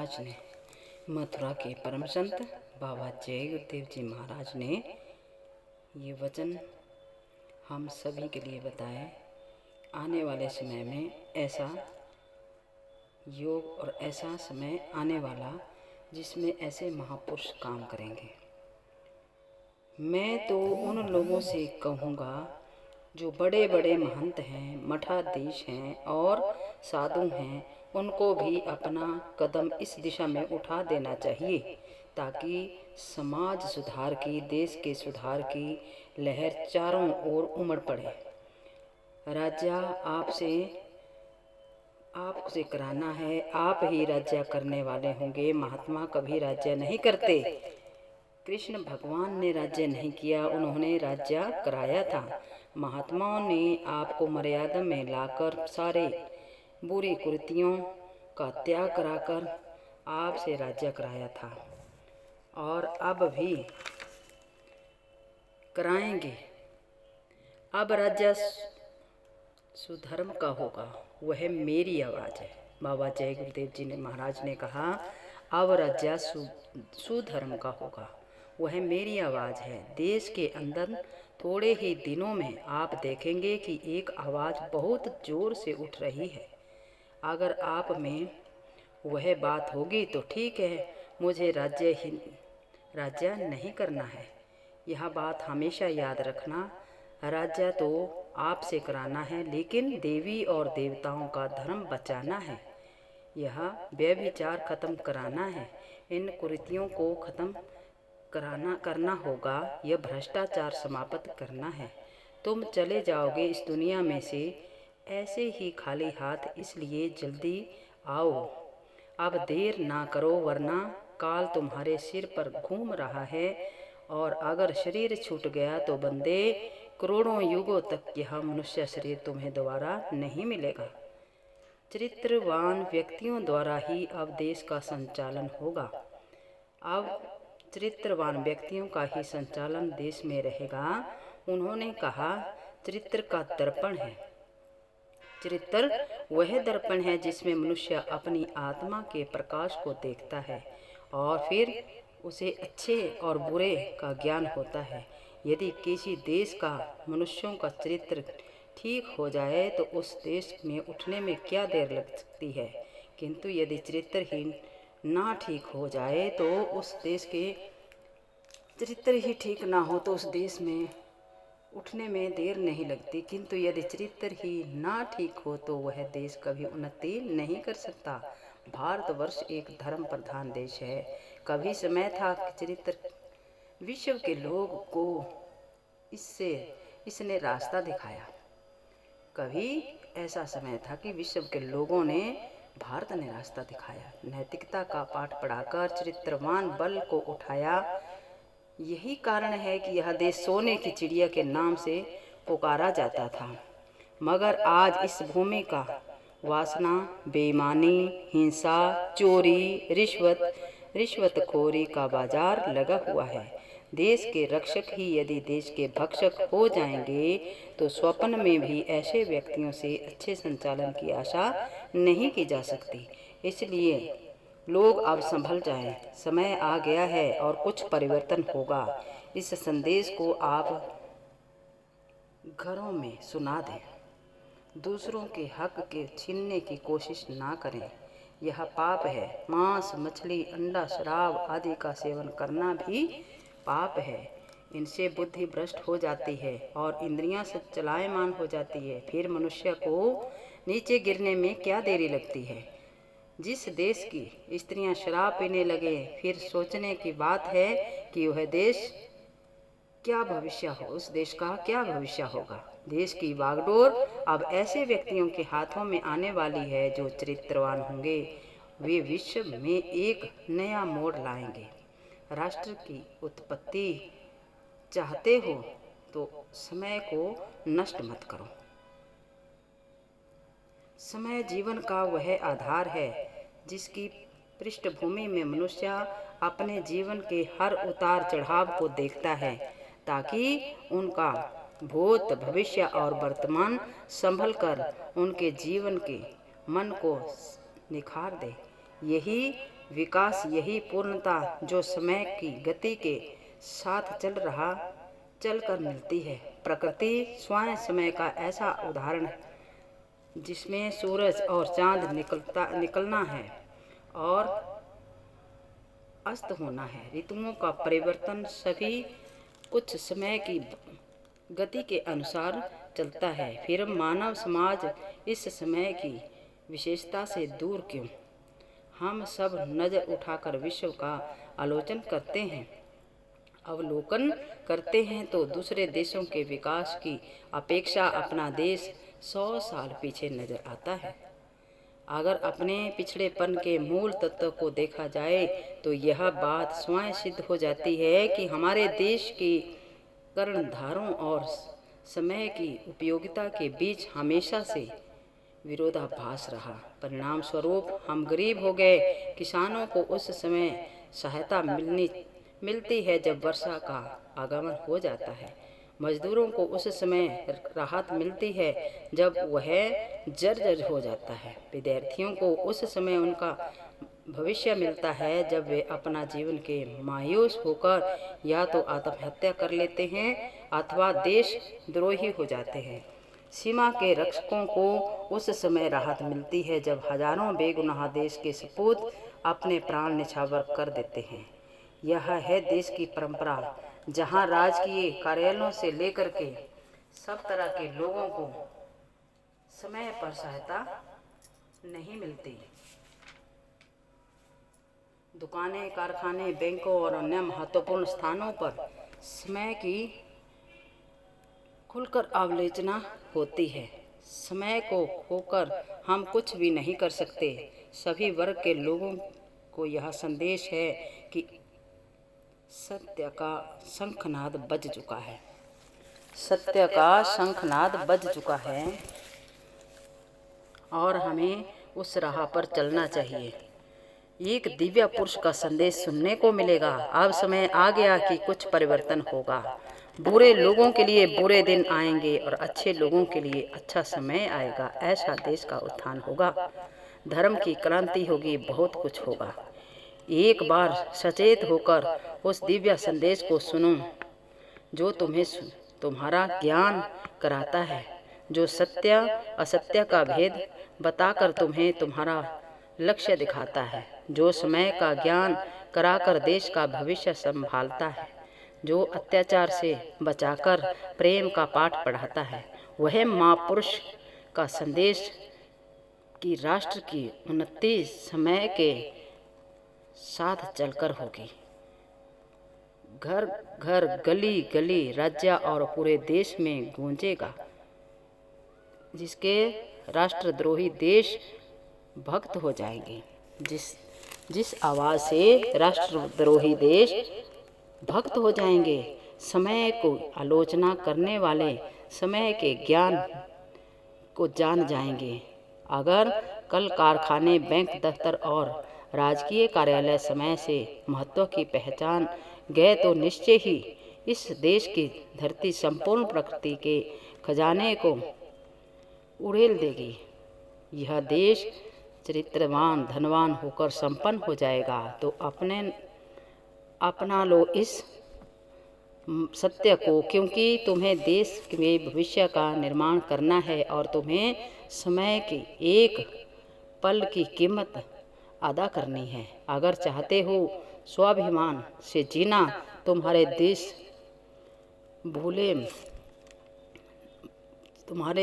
महाराज ने, मथुरा के परम संत बाबा जय गुरुदेव जी महाराज ने ये वचन हम सभी के लिए बताए। आने वाले समय में ऐसा योग और ऐसा समय आने वाला जिसमें ऐसे महापुरुष काम करेंगे। मैं तो उन लोगों से कहूँगा जो बड़े बड़े महंत हैं, मठाधीश हैं और साधु हैं, उनको भी अपना कदम इस दिशा में उठा देना चाहिए ताकि समाज सुधार की, देश के सुधार की लहर चारों ओर उमड़ पड़े। राज्य आपसे कराना है, आप ही राज्य करने वाले होंगे। महात्मा कभी राज्य नहीं करते। कृष्ण भगवान ने राज्य नहीं किया, उन्होंने राज्य कराया था। महात्माओं ने आपको मर्यादा में लाकर सारे बुरी कुरीतियों का त्याग कराकर आपसे राज्य कराया था और अब भी कराएंगे। अब राज्य सुधर्म का होगा, वह मेरी आवाज़ है। बाबा जय गुरुदेव जी ने महाराज ने कहा, अब राज्य सुधर्म का होगा, वह मेरी आवाज़ है। देश के अंदर थोड़े ही दिनों में आप देखेंगे कि एक आवाज़ बहुत ज़ोर से उठ रही है। अगर आप में वह बात होगी तो ठीक है, मुझे राज्य नहीं करना है। यह बात हमेशा याद रखना, राज्य तो आपसे कराना है, लेकिन देवी और देवताओं का धर्म बचाना है। यह व्यभिचार खत्म कराना है, इन कुरीतियों को खत्म करना होगा, यह भ्रष्टाचार समाप्त करना है। तुम चले जाओगे इस दुनिया में से ऐसे ही खाली हाथ, इसलिए जल्दी आओ, अब देर ना करो, वरना काल तुम्हारे सिर पर घूम रहा है और अगर शरीर छूट गया तो बंदे करोड़ों युगों तक यह मनुष्य शरीर तुम्हें दोबारा नहीं मिलेगा। चरित्रवान व्यक्तियों द्वारा ही अब देश का संचालन होगा। अब चरित्रवान व्यक्तियों का ही संचालन देश में रहेगा। उन्होंने कहा, चरित्र का दर्पण है। चरित्र वह दर्पण है जिसमें मनुष्य अपनी आत्मा के प्रकाश को देखता है और फिर उसे अच्छे और बुरे का ज्ञान होता है। यदि किसी देश का मनुष्यों का चरित्र ठीक हो जाए तो उस देश में उठने में क्या देर लग सकती है, किंतु यदि चरित्रहीन ना ठीक हो जाए तो उस देश के चरित्र ही ठीक ना हो तो उस देश में उठने में देर नहीं लगती, किंतु यदि चरित्र ही ना ठीक हो तो वह देश कभी उन्नति नहीं कर सकता। भारतवर्ष एक धर्म प्रधान देश है। कभी समय था कि चरित्र विश्व के लोग को इसने रास्ता दिखाया। कभी ऐसा समय था कि विश्व के लोगों ने भारत ने रास्ता दिखाया, नैतिकता का पाठ पढ़ाकर चरित्रवान बल को उठाया। यही कारण है कि यह देश सोने की चिड़िया के नाम से पुकारा जाता था। मगर आज इस भूमि का वासना, बेईमानी, हिंसा, चोरी, रिश्वतखोरी का बाजार लगा हुआ है। देश के रक्षक ही यदि देश के भक्षक हो जाएंगे तो स्वप्न में भी ऐसे व्यक्तियों से अच्छे संचालन की आशा नहीं की जा सकती। इसलिए लोग अब संभल जाएं, समय आ गया है और कुछ परिवर्तन होगा। इस संदेश को आप घरों में सुना दें। दूसरों के हक के छीनने की कोशिश ना करें, यह पाप है। मांस, मछली, अंडा, शराब आदि का सेवन करना भी पाप है। इनसे बुद्धि भ्रष्ट हो जाती है और इंद्रियां चलायमान हो जाती है। फिर मनुष्य को नीचे गिरने में क्या देरी लगती है। जिस देश की स्त्रियां शराब पीने लगे, फिर सोचने की बात है कि वह देश क्या भविष्य हो, उस देश का क्या भविष्य होगा। देश की बागडोर अब ऐसे व्यक्तियों के हाथों में आने वाली है जो चरित्रवान होंगे। वे विश्व में एक नया मोड़ लाएंगे। राष्ट्र की उत्पत्ति चाहते हो तो समय को नष्ट मत करो। समय जीवन का वह आधार है जिसकी पृष्ठभूमि में मनुष्य अपने जीवन के हर उतार चढ़ाव को देखता है ताकि उनका भूत, भविष्य और वर्तमान संभलकर उनके जीवन के मन को निखार दे। यही विकास यही पूर्णता जो समय की गति के साथ चलकर मिलती है। प्रकृति स्वयं समय का ऐसा उदाहरण है जिसमें सूरज और चांद निकलना है और अस्त होना है। ऋतुओं का परिवर्तन सभी कुछ समय की गति के अनुसार चलता है। फिर मानव समाज इस समय की विशेषता से दूर क्यों? हम सब नजर उठाकर विश्व का अवलोकन करते हैं तो दूसरे देशों के विकास की अपेक्षा अपना देश 100 साल पीछे नजर आता है। अगर अपने पिछड़ेपन के मूल तत्व को देखा जाए तो यह बात स्वयं सिद्ध हो जाती है कि हमारे देश की कर्णधारों और समय की उपयोगिता के बीच हमेशा से विरोधाभास रहा। परिणाम स्वरूप हम गरीब हो गए। किसानों को उस समय सहायता मिलती है जब वर्षा का आगमन हो जाता है। मजदूरों को उस समय राहत मिलती है जब वह जर्जर हो जाता है। विद्यार्थियों को उस समय उनका भविष्य मिलता है जब वे अपना जीवन के मायूस होकर या तो आत्महत्या कर लेते हैं अथवा देशद्रोही हो जाते हैं। सीमा के रक्षकों को उस समय राहत मिलती है जब हजारों बेगुनाह देश के सपूत अपने प्राण न्यौछावर कर देते हैं। यह है देश की परंपरा, जहां राजकीय कार्यालयों से लेकर के सब तरह के लोगों को समय पर सहायता नहीं मिलती। दुकानें, कारखाने, बैंकों और अन्य महत्वपूर्ण स्थानों पर समय की खुलकर आलोचना होती है। समय को खोकर हम कुछ भी नहीं कर सकते। सभी वर्ग के लोगों को यह संदेश है कि सत्य का शंखनाद बज चुका है। सत्य का शंखनाद बज चुका है और हमें उस राह पर चलना चाहिए। एक दिव्य पुरुष का संदेश सुनने को मिलेगा। अब समय आ गया कि कुछ परिवर्तन होगा। बुरे लोगों के लिए बुरे दिन आएंगे और अच्छे लोगों के लिए अच्छा समय आएगा। ऐसा देश का उत्थान होगा, धर्म की क्रांति होगी, बहुत कुछ होगा। एक बार सचेत होकर उस दिव्य संदेश को सुनो जो तुम्हें तुम्हारा ज्ञान कराता है, जो सत्य असत्य का भेद बताकर तुम्हें तुम्हारा लक्ष्य दिखाता है, जो समय का ज्ञान कराकर देश का भविष्य संभालता है, जो अत्याचार से बचाकर प्रेम का पाठ पढ़ाता है। वह महापुरुष का संदेश कि राष्ट्र की उन्नति समय के साथ चलकर होगी। घर घर, गली गली, राज्य और पूरे देश में गूंजेगा। जिसके राष्ट्रद्रोही देश भक्त हो जाएंगे। जिस आवाज़ से राष्ट्रद्रोही देश भक्त हो जाएंगे। समय को आलोचना करने वाले समय के ज्ञान को जान जाएंगे। अगर कल कारखाने, बैंक, दफ्तर और राजकीय कार्यालय समय से महत्व की पहचान गए तो निश्चय ही इस देश की धरती संपूर्ण प्रकृति के खजाने को उड़ेल देगी। यह देश चरित्रवान, धनवान होकर संपन्न हो जाएगा। तो अपना लो इस सत्य को, क्योंकि तुम्हें देश के भविष्य का निर्माण करना है और तुम्हें समय की एक पल की कीमत अदा करनी है। अगर चाहते हो स्वाभिमान से जीना, तुम्हारे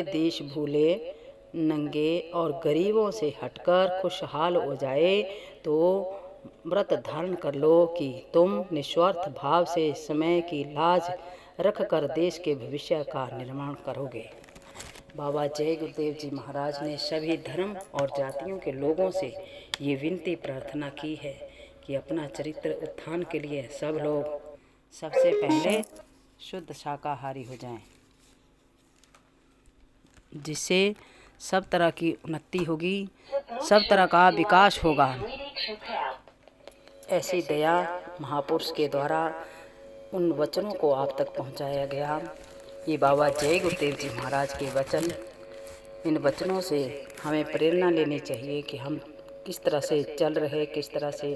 देश भूले, नंगे और गरीबों से हटकर खुशहाल हो जाए, तो व्रत धारण कर लो कि तुम निस्वार्थ भाव से समय की लाज रखकर देश के भविष्य का निर्माण करोगे। बाबा जय गुरुदेव जी महाराज ने सभी धर्म और जातियों के लोगों से ये विनती प्रार्थना की है कि अपना चरित्र उत्थान के लिए सब लोग सबसे पहले शुद्ध शाकाहारी हो जाएं, जिससे सब तरह की उन्नति होगी, सब तरह का विकास होगा। ऐसी दया महापुरुष के द्वारा उन वचनों को आप तक पहुंचाया गया। ये बाबा जय गुरुदेव जी महाराज के वचन, इन वचनों से हमें प्रेरणा लेनी चाहिए कि हम किस तरह से चल रहे, किस तरह से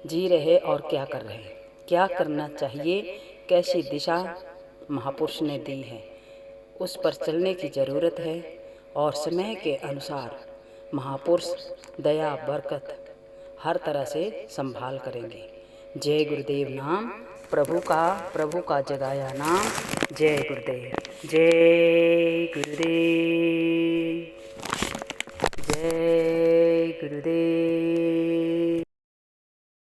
जी रहे और क्या कर रहे, क्या करना चाहिए, कैसी दिशा महापुरुष ने दी है, उस पर चलने की ज़रूरत है। और समय के अनुसार महापुरुष दया बरकत हर तरह से संभाल करेंगे। जय गुरुदेव नाम प्रभु का जगाया नाम। जय गुरुदेव, जय गुरुदेव, जय गुरुदेव।